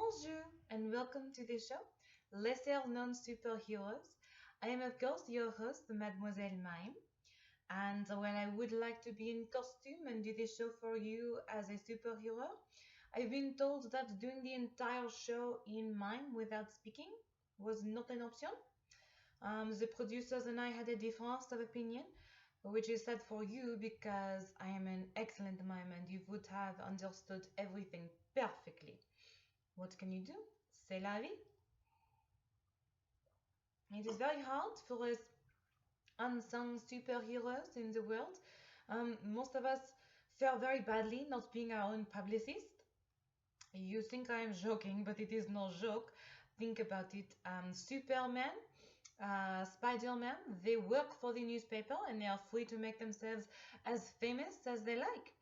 Bonjour and welcome to the show, Lesser Known Superheroes. I am, of course, your host, Mademoiselle Mime. And when I would like to be in costume and do the show for you as a superhero, I've been told that doing the entire show in mime without speaking was not an option. The producers and I had a difference of opinion, which is sad for you because I am an excellent mime and you would have understood everything perfectly. What can you do? C'est la vie. It is very hard for us unsung superheroes in the world. Most of us fare very badly not being our own publicist. You think I am joking, but it is no joke. Think about it. Superman, Spider-Man, they work for the newspaper and they are free to make themselves as famous as they like.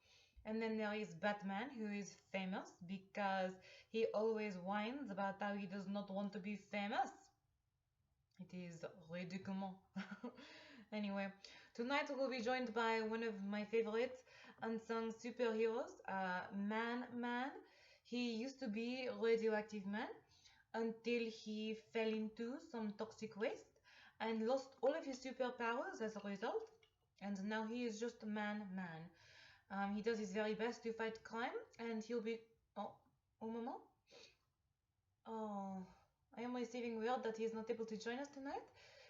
And then there is Batman, who is famous because he always whines about how he does not want to be famous. It is ridiculous. Anyway, tonight we'll be joined by one of my favorite unsung superheroes, Man. He used to be Radioactive Man until he fell into some toxic waste and lost all of his superpowers as a result. And now he is just Man. He does his very best to fight crime, and he'll be. Oh, un moment. Oh, I am receiving word that he is not able to join us tonight.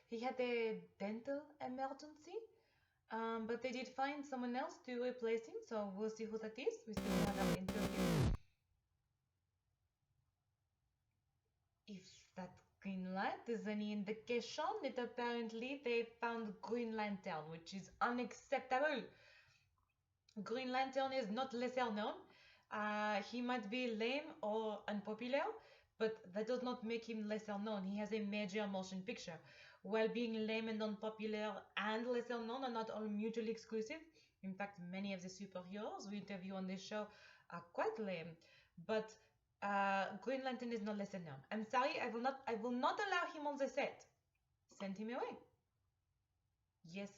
He had a dental emergency, but they did find someone else to replace him, so we'll see who that is. We still have our interview. If that green light is any indication, that apparently they found Green Lantern, which is unacceptable. Green Lantern is not lesser known. He might be lame or unpopular, but that does not make him lesser known. He has a major motion picture. While being lame and unpopular and lesser known are not all mutually exclusive. In fact, many of the superheroes we interview on this show are quite lame. But Green Lantern is not lesser known. I'm sorry, I will not allow him on the set. Send him away. Yes,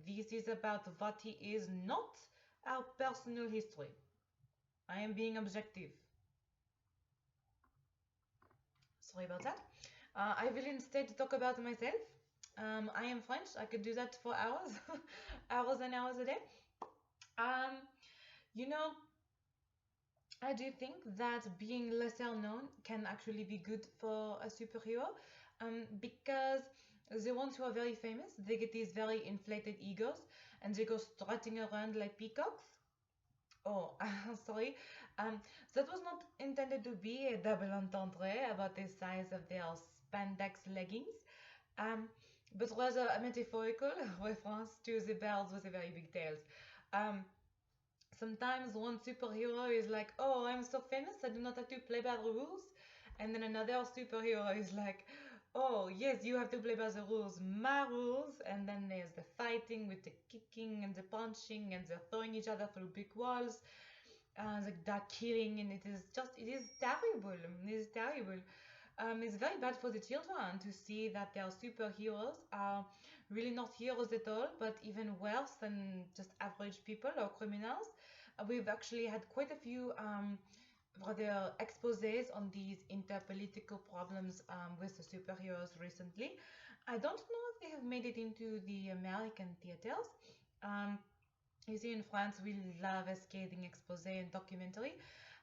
this is about what he is not, our personal history. I am being objective. Sorry about that. I will instead talk about myself. I am French. I could do that for hours, hours and hours a day. Um, you know, I do think that being lesser known can actually be good for a superhero, because the ones who are very famous, they get these very inflated egos and they go strutting around like peacocks. Oh, sorry. That was not intended to be a double entendre about the size of their spandex leggings, but rather a metaphorical reference to the birds with the very big tails. Um, Sometimes one superhero is like, oh, I'm so famous, I do not have to play by the rules. And then another superhero is like, oh, yes, you have to play by the rules, my rules. And then there's the fighting with the kicking and the punching and the throwing each other through big walls, the killing. And it is terrible. It is terrible. It's very bad for the children to see that their superheroes are really not heroes at all, but even worse than just average people or criminals. We've actually had quite a few rather exposés on these interpolitical problems with the superheroes recently. I don't know if they have made it into the American theaters. Um, you see, in France, we love a scathing expose and documentary.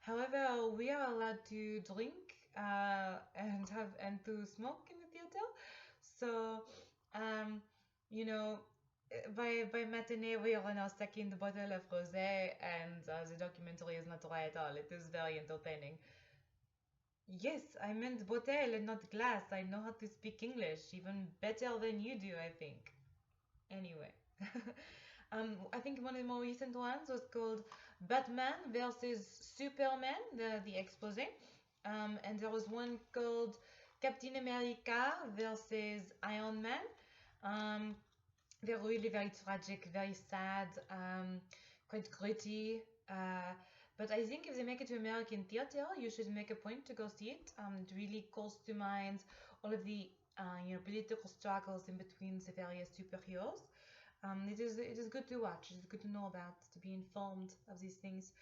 However, we are allowed to drink and to smoke in the theater. So, um, you know, by matinee we are on our second bottle of rosé, and the documentary is not dry at all. It is very entertaining. Yes, I meant bottle and not glass. I know how to speak English even better than you do, I think. Anyway. I think one of the more recent ones was called Batman versus Superman, the expose. And there was one called Captain America versus Iron Man. They're really very tragic, very sad, quite gritty. But I think if they make it to American theater, you should make a point to go see it. It really calls to mind all of the political struggles in between the various superheroes. It is good to watch. It's good to know about, to be informed of these things.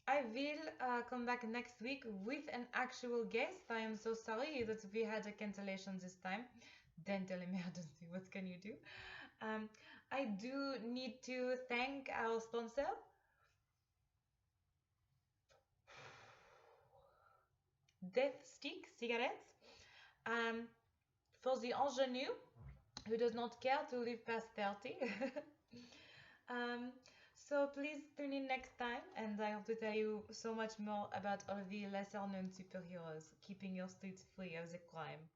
I will come back next week with an actual guest. I am so sorry that we had a cancellation this time. Dental emergency, what can you do? Um, I do need to thank our sponsor, Death Stick Cigarettes, um, for the ingenue who does not care to live past 30. um, so please tune in next time, and I hope to tell you so much more about all the lesser known superheroes keeping your streets free of the crime.